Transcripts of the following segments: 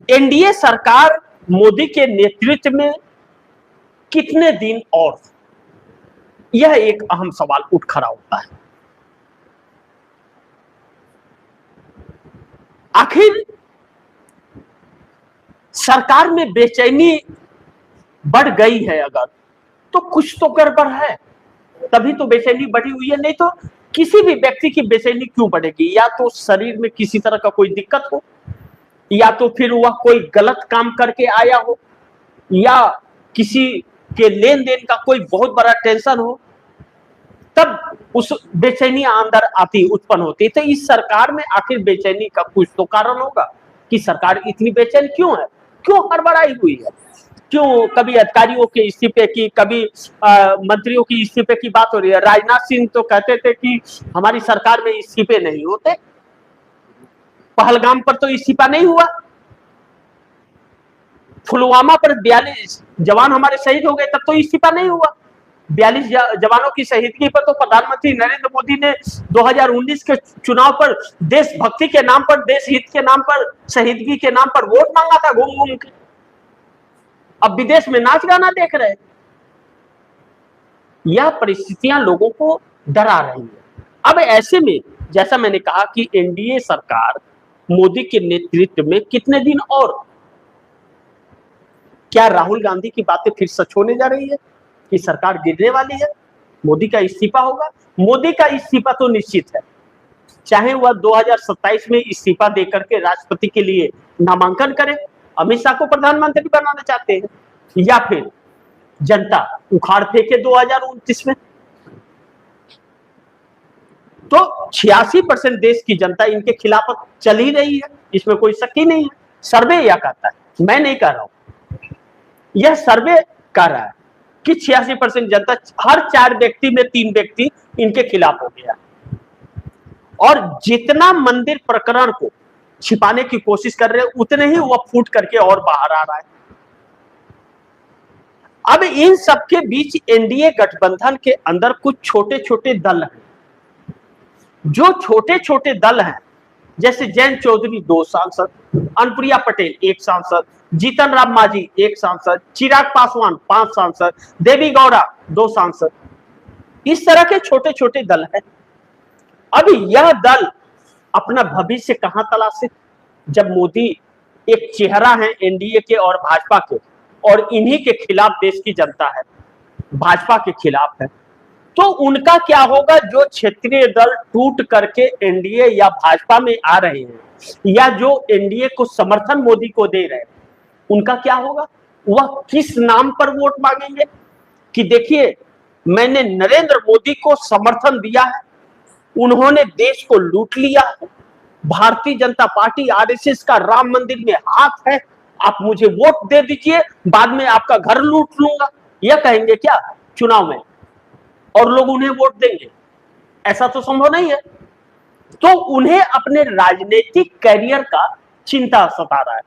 NDA सरकार मोदी के नेतृत्व में कितने दिन और, यह एक अहम सवाल उठ खड़ा होता है। आखिर सरकार में बेचैनी बढ़ गई है अगर, तो कुछ तो गड़बड़ है, तभी तो बेचैनी बढ़ी हुई है। नहीं तो किसी भी व्यक्ति की बेचैनी क्यों बढ़ेगी? या तो शरीर में किसी तरह का कोई दिक्कत हो, या तो फिर वह कोई गलत काम करके आया हो, या किसी के लेन देन का कोई बहुत बड़ा टेंशन हो, तब उस बेचैनी अंदर आती, उत्पन्न होती। तो इस सरकार में आखिर बेचैनी का कुछ तो कारण होगा कि सरकार इतनी बेचैन क्यों है, क्यों हड़बड़ाई हुई है, क्यों कभी अधिकारियों के इस्तीफे की, कभी मंत्रियों की इस्तीफे की बात हो रही है। राजनाथ सिंह तो कहते थे कि हमारी सरकार में इस्तीफे नहीं होते, पहलगाम पर तो इस्तीफा नहीं हुआ, पुलवामा पर 42 जवान हमारे शहीद हो गए, तब तो इस्तीफा नहीं हुआ। 42 जवानों की शहीदगी पर तो प्रधानमंत्री नरेंद्र मोदी ने 2019 के चुनाव पर देशभक्ति के नाम पर, देश हित के नाम पर, शहीदगी के नाम पर वोट मांगा था घूम घूम के। अब विदेश में नाच गाना देख रहे हैं। यह परिस्थितियां लोगों को डरा रही है। अब ऐसे में जैसा मैंने कहा कि एनडीए सरकार मोदी के नेतृत्व में कितने दिन और, क्या राहुल गांधी की बातें फिर सच होने जा रही है कि सरकार गिरने वाली है, मोदी का इस्तीफा होगा? मोदी का इस्तीफा तो निश्चित है, चाहे वह 2027 में इस्तीफा देकर के राष्ट्रपति के लिए नामांकन करे, अमित शाह को प्रधानमंत्री बनाना चाहते हैं, या फिर जनता उखाड़ फेंके 2029 में। तो 86% देश की जनता इनके खिलाफ चल ही रही है, इसमें कोई शक ही नहीं है। सर्वे यह कहता है, मैं नहीं कह रहा हूं, यह सर्वे कह रहा है कि 86% जनता, हर 4 व्यक्ति में 3 व्यक्ति इनके खिलाफ हो गया। और जितना मंदिर प्रकरण को छिपाने की कोशिश कर रहे हैं, उतने ही वह फूट करके और बाहर आ रहा है। अब इन सबके बीच एनडीए गठबंधन के अंदर कुछ छोटे छोटे दल हैं, जो छोटे छोटे दल हैं, जैसे जयंत चौधरी 2 सांसद, अनुप्रिया पटेल 1 सांसद, जीतन राम मांझी 1 सांसद, चिराग पासवान 5 सांसद, देवी गौड़ा 2 सांसद, इस तरह के छोटे छोटे दल हैं। अब यह दल अपना भविष्य कहां तलाशे, जब मोदी एक चेहरा है एनडीए के और भाजपा के, और इन्हीं के खिलाफ देश की जनता है, भाजपा के खिलाफ है। तो उनका क्या होगा जो क्षेत्रीय दल टूट करके एनडीए या भाजपा में आ रहे हैं, या जो एनडीए को समर्थन मोदी को दे रहे हैं, उनका क्या होगा? वह किस नाम पर वोट मांगेंगे कि देखिए मैंने नरेंद्र मोदी को समर्थन दिया है, उन्होंने देश को लूट लिया है, भारतीय जनता पार्टी आरएसएस का राम मंदिर में हाथ है, आप मुझे वोट दे दीजिए, बाद में आपका घर लूट लूंगा, यह कहेंगे क्या चुनाव में, और लोग उन्हें वोट देंगे? ऐसा तो संभव नहीं है। तो उन्हें अपने राजनीतिक करियर का चिंता सता रहा है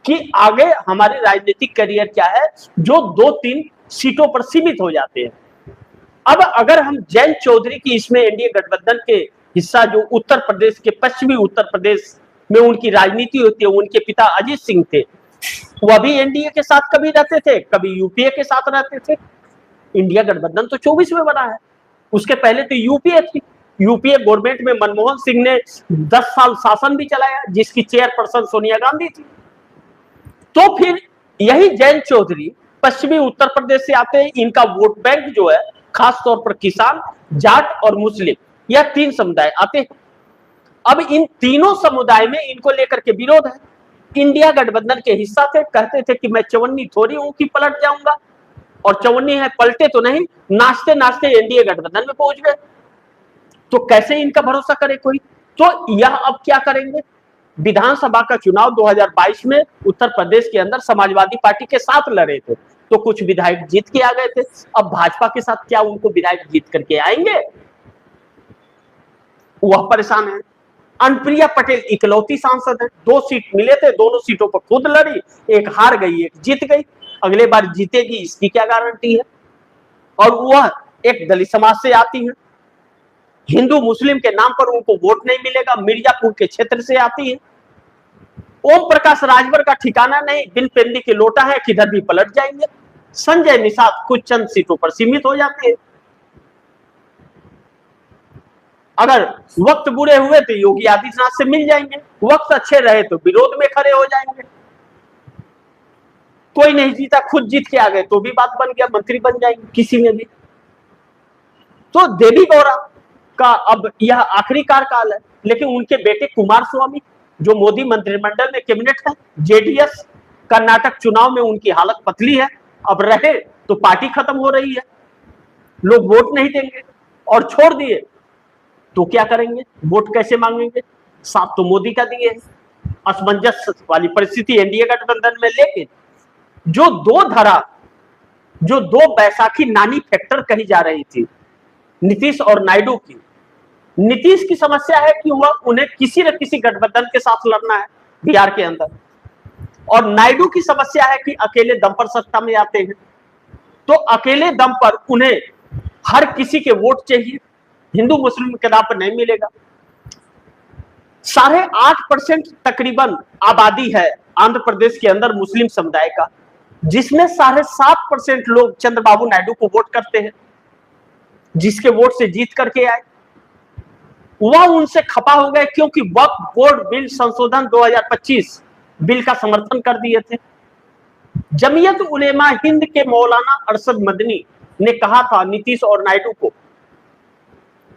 कि आगे हमारे राजनीतिक करियर क्या है, जो 2-3 सीटों पर सीमित हो जाते हैं। अब अगर हम जयंत चौधरी की इसमें एनडीए गठबंधन के हिस्सा, जो उत्तर प्रदेश के, पश्चिमी उत्तर प्रदेश में उनकी राजनीति होती है, उनके पिता अजीत सिंह थे, वह भी एनडीए के साथ कभी रहते थे, कभी यूपीए के साथ रहते थे। इंडिया गठबंधन तो 24 में बना है, उसके पहले तो यूपीए थी। यूपीए गवर्नमेंट में मनमोहन सिंह ने 10 साल शासन भी चलाया, जिसकी चेयरपर्सन सोनिया गांधी थी। तो फिर यही जयंत चौधरी पश्चिमी उत्तर प्रदेश से आते हैं, इनका वोट बैंक जो है खास तौर पर किसान, जाट और मुस्लिम, यह 3 समुदाय आते हैं। अब इन तीनों समुदाय में इनको लेकर के विरोध है। इंडिया गठबंधन के हिस्सा थे, कहते थे कि मैं चवन्नी थोड़ी हूं कि पलट जाऊंगा, और चवन्नी है, पलटे तो नहीं, नाचते नाचते एनडीए गठबंधन में पहुंच गए। तो कैसे इनका भरोसा करे कोई? तो यह अब क्या करेंगे? विधानसभा का चुनाव 2022 में उत्तर प्रदेश के अंदर समाजवादी पार्टी के साथ लड़े थे, तो कुछ विधायक जीत के आ गए थे। अब भाजपा के साथ क्या उनको विधायक जीत करके आएंगे? वह परेशान है। अनुप्रिया पटेल इकलौती सांसद है, 2 सीट मिले थे, दोनों सीटों पर खुद लड़ी, एक हार गई, एक जीत गई। अगले बार जीतेगी इसकी क्या गारंटी है? और वह एक दलित समाज से आती है, हिंदू मुस्लिम के नाम पर उनको वोट नहीं मिलेगा, मिर्जापुर के क्षेत्र से आती है। ओम प्रकाश राजभर का ठिकाना नहीं, बिन पेंदी के लोटा है, किधर भी पलट जाएंगे। संजय निषाद कुछ चंद सीटों पर सीमित हो जाते हैं। अगर वक्त बुरे हुए तो योगी आदित्यनाथ से मिल जाएंगे, वक्त अच्छे रहे तो विरोध में खड़े हो जाएंगे। कोई नहीं जीता, खुद जीत के आ गए तो भी बात बन गया, मंत्री बन जाएंगे किसी में भी। तो देवी गौड़ा का अब यह आखिरी कार्यकाल है, लेकिन उनके बेटे कुमार स्वामी जो मोदी मंत्रिमंडल में कैबिनेट है, जेडीएस कर्नाटक चुनाव में उनकी हालत पतली है, अब रहे तो पार्टी खत्म हो रही है, लोग वोट नहीं देंगे, और छोड़ दिए तो क्या करेंगे, वोट कैसे मांगेंगे। साथ तो मोदी का दिए, असमंजस वाली परिस्थिति एनडीए गठबंधन में। लेकिन जो दो बैसाखी नानी फैक्टर कही जा रही थी नीतीश और नायडू की, नीतीश की समस्या है कि वह उन्हें किसी न किसी गठबंधन के साथ लड़ना है बिहार के अंदर, और नायडू की समस्या है कि अकेले दम पर सत्ता में आते हैं, तो अकेले दम पर उन्हें हर किसी के वोट चाहिए, हिंदू मुस्लिम के नाम पर नहीं मिलेगा। 8.5% तकरीबन आबादी है आंध्र प्रदेश के अंदर मुस्लिम समुदाय का, जिसमें 7.5% लोग चंद्रबाबू नायडू को वोट करते हैं, जिसके वोट से जीत करके आए। वह उनसे खपा हो गए क्योंकि वक्फ बोर्ड बिल संशोधन 2025 बिल का समर्थन कर दिए थे। जमीयत उलेमा हिंद के मौलाना अरशद मदनी ने कहा था नीतीश और नायडू को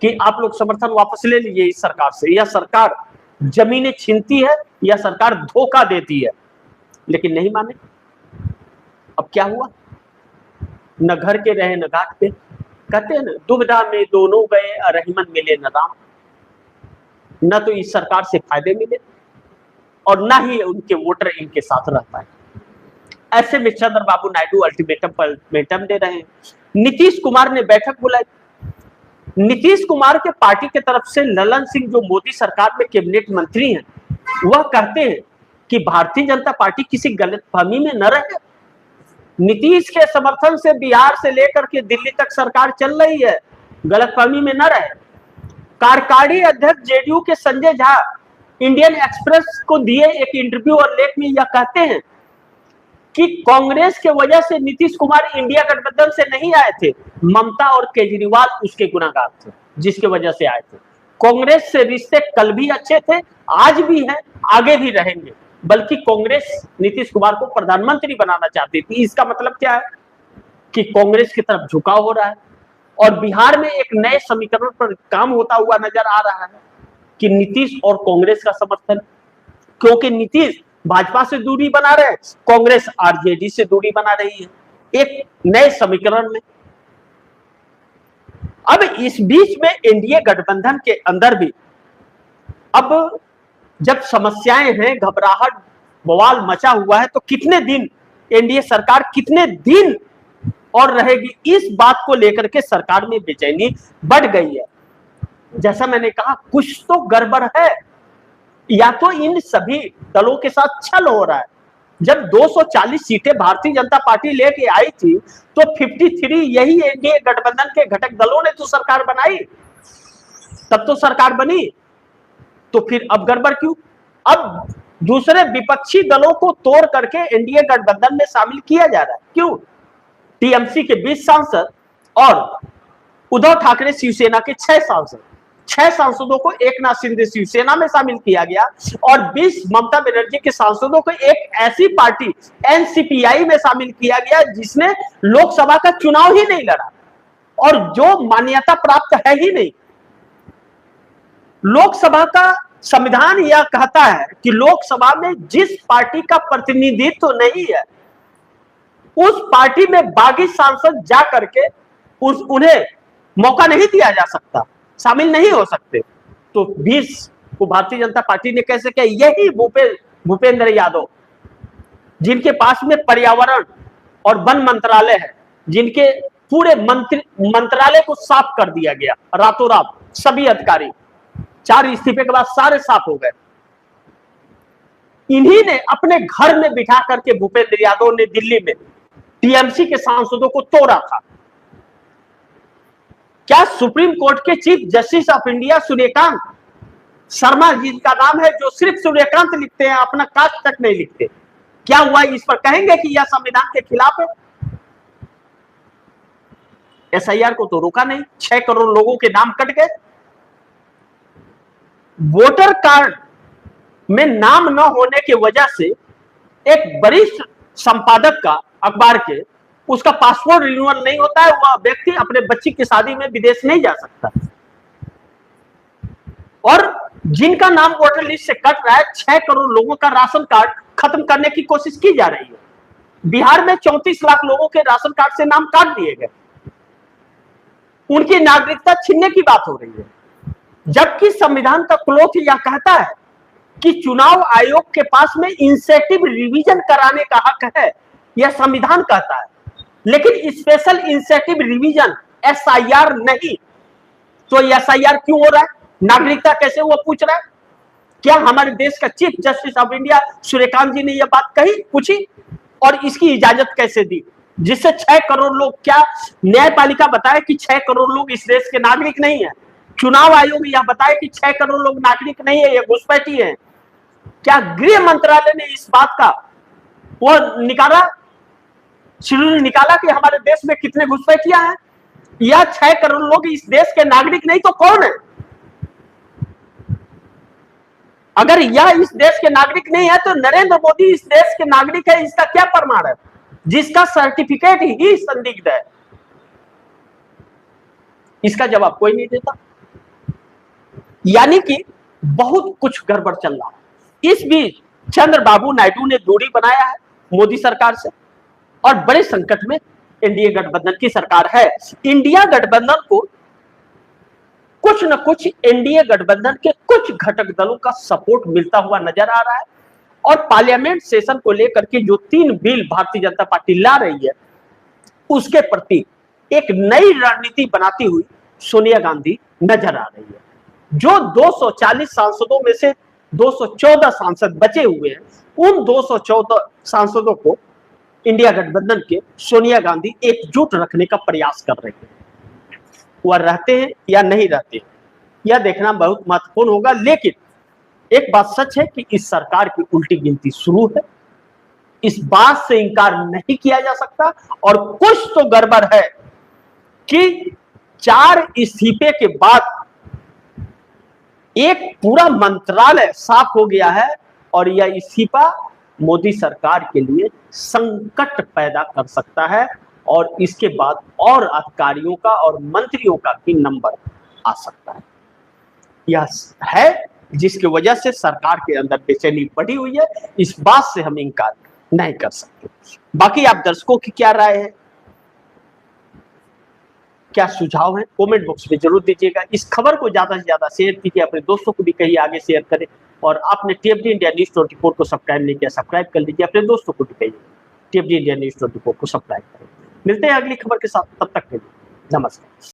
कि आप लोग समर्थन वापस ले लीजिए इस सरकार से, यह सरकार जमीनें छीनती है, यह सरकार धोखा देती है, लेकिन नहीं माने। अब क्या हुआ, न घर के रहे न घाट पे, कहते हैं ना, दुविधा में दोनों गए रहीमन मिले न राम। न तो इस सरकार से फायदे मिले और न ही उनके वोटर इनके साथ रह पाए। ऐसे में चंद्रबाबू नायडू अल्टीमेटम दे रहे हैं। नीतीश कुमार ने बैठक बुलाई। नीतीश कुमार के पार्टी के तरफ से ललन सिंह जो मोदी सरकार में कैबिनेट मंत्री हैं, वह कहते हैं कि भारतीय जनता पार्टी किसी गलतफहमी में न रहे। नीतीश के समर्थन से बिहार से लेकर के दिल्ली तक सरकार चल रही है, गलतफहमी में न रहे। कार्यकारी अध्यक्ष जेडीयू के संजय झा इंडियन एक्सप्रेस को दिए एक इंटरव्यू और लेख में यह कहते हैं कि कांग्रेस के वजह से नीतीश कुमार इंडिया गठबंधन से नहीं आए थे, ममता और केजरीवाल उसके गुनाहगार थे जिसके वजह से आए थे। कांग्रेस से रिश्ते कल भी अच्छे थे, आज भी हैं, आगे भी रहेंगे, बल्कि कांग्रेस नीतीश कुमार को प्रधानमंत्री बनाना चाहती थी। इसका मतलब क्या है कि कांग्रेस की तरफ झुकाव हो रहा है, और बिहार में एक नए समीकरण पर काम होता हुआ नजर आ रहा है कि नीतीश और कांग्रेस का समर्थन, क्योंकि नीतीश भाजपा से दूरी बना रहे, कांग्रेस आरजेडी से दूरी बना रही है, एक नए समीकरण में। अब इस बीच में एनडीए गठबंधन के अंदर भी अब जब समस्याएं हैं, घबराहट, बवाल मचा हुआ है, तो कितने दिन एनडीए सरकार कितने दिन और रहेगी, इस बात को लेकर के सरकार में बेचैनी बढ़ गई है। जैसा मैंने कहा, कुछ तो गड़बड़ है, या तो इन सभी दलों के साथ छल हो रहा है। जब 240 सीटें भारतीय जनता पार्टी लेके आई थी, तो 53 यही एनडीए गठबंधन के घटक दलों ने तो सरकार बनाई, तब तो सरकार बनी, तो फिर अब गड़बड़ क्यों? अब दूसरे विपक्षी दलों को तोड़ करके एनडीए गठबंधन में शामिल किया जा रहा है, क्यों? टीएमसी के 20 सांसद और उद्धव ठाकरे शिवसेना के 6 सांसदों को एकनाथ शिंदे शिवसेना में शामिल किया गया, और 20 ममता बनर्जी के सांसदों को एक ऐसी पार्टी एनसीपीआई में शामिल किया गया जिसने लोकसभा का चुनाव ही नहीं लड़ा और जो मान्यता प्राप्त है ही नहीं। लोकसभा का संविधान यह कहता है कि लोकसभा में जिस पार्टी का प्रतिनिधित्व नहीं है, उस पार्टी में बागी सांसद जा करके उन्हें मौका नहीं दिया जा सकता, शामिल नहीं हो सकते। तो 20 को भारतीय जनता पार्टी ने कैसे किया? यही भूपेंद्र यादव, जिनके पास में पर्यावरण और वन मंत्रालय है, जिनके पूरे मंत्रालय को साफ कर दिया गया रातों रात, सभी अधिकारी 4 इस्तीफे के बाद सारे साफ हो गए। इन्हीं ने अपने घर में बिठा करके भूपेंद्र यादव ने दिल्ली में टीएमसी के सांसदों को तोड़ा था। क्या सुप्रीम कोर्ट के Chief Justice of India Suryakant Sharma ji का नाम है, जो सिर्फ सूर्यकांत लिखते हैं, अपना कास्ट तक नहीं लिखते। क्या हुआ, इस पर कहेंगे कि यह संविधान के खिलाफ है? एसआईआर को तो रोका नहीं, 6 करोड़ लोगों के नाम कट गए। वोटर कार्ड में नाम न होने की वजह से एक वरिष्ठ संपादक का, अखबार के, उसका पासपोर्ट रिन्यूअल नहीं होता है, वह व्यक्ति अपने बच्ची की शादी में विदेश नहीं जा सकता। और जिनका नाम वोटर लिस्ट से कट रहा है, 6 करोड़ लोगों का राशन कार्ड खत्म करने की कोशिश की जा रही है। बिहार में 34 लाख लोगों के राशन कार्ड से नाम काट दिए गए, उनकी नागरिकता छीनने की बात हो रही है। जबकि संविधान का क्लोथ यह कहता है कि चुनाव आयोग के पास में इंसेटिव रिवीजन कराने का हक है, यह संविधान कहता है, लेकिन स्पेशल इंसेटिव रिवीजन एसआईआर नहीं। तो एसआईआर क्यों हो रहा है? नागरिकता कैसे वो पूछ रहा है? क्या हमारे देश का Chief Justice of India Suryakant ji ने यह बात कही, पूछी, और इसकी इजाजत कैसे दी, जिससे 6 करोड़ लोग, क्या न्यायपालिका बताए कि 6 करोड़ लोग इस देश के नागरिक नहीं है? चुनाव आयोग यह बताए कि 6 करोड़ लोग नागरिक नहीं है, ये घुसपैठी है? क्या गृह मंत्रालय ने इस बात का वो शेड्यूल निकाला कि हमारे देश में कितने घुसपैठियां हैं? यह 6 करोड़ लोग इस देश के नागरिक नहीं तो कौन है? अगर यह इस देश के नागरिक नहीं है तो नरेंद्र मोदी इस देश के नागरिक है, इसका क्या प्रमाण है? जिसका सर्टिफिकेट ही संदिग्ध है। इसका जवाब कोई नहीं देता। यानी कि बहुत कुछ गड़बड़ चल रहा है। इस बीच चंद्रबाबू नायडू ने दूरी बनाया है मोदी सरकार से, और बड़े संकट में एनडीए गठबंधन की सरकार है। इंडिया गठबंधन को कुछ न कुछ एनडीए गठबंधन के कुछ घटक दलों का सपोर्ट मिलता हुआ नजर आ रहा है, और पार्लियामेंट सेशन को लेकर के जो 3 बिल भारतीय जनता पार्टी ला रही है, उसके प्रति एक नई रणनीति बनाती हुई सोनिया गांधी नजर आ रही है। जो 240 सांसदों में से 214 सांसद बचे हुए हैं, उन 214 सांसदों को इंडिया गठबंधन के सोनिया गांधी एकजुट रखने का प्रयास कर रहे हैं। वह रहते हैं या नहीं रहते हैं, यह देखना बहुत महत्वपूर्ण होगा। लेकिन एक बात सच है कि इस सरकार की उल्टी गिनती शुरू है, इस बात से इंकार नहीं किया जा सकता। और कुछ तो गड़बड़ है कि 4 इस्तीफे के बाद एक पूरा मंत्रालय साफ हो गया है, और यह इस्तीफा मोदी सरकार के लिए संकट पैदा कर सकता है, और इसके बाद और अधिकारियों का और मंत्रियों का भी नंबर आ सकता है। यह है जिसकी वजह से सरकार के अंदर बेचैनी बढ़ी हुई है, इस बात से हम इंकार नहीं कर सकते। बाकी आप दर्शकों की क्या राय है, क्या सुझाव है, कमेंट बॉक्स में जरूर दीजिएगा। इस खबर को ज्यादा से ज्यादा शेयर कीजिए, अपने दोस्तों को भी कहिए आगे शेयर करें। और आपने टीएफडी इंडिया न्यूज 24 को सब्सक्राइब नहीं किया, सब्सक्राइब कर लीजिए, अपने दोस्तों को भी कहिए टीएफडी इंडिया न्यूज 24 को सब्सक्राइब करें। मिलते हैं अगली खबर के साथ, तब तक के लिए नमस्कार।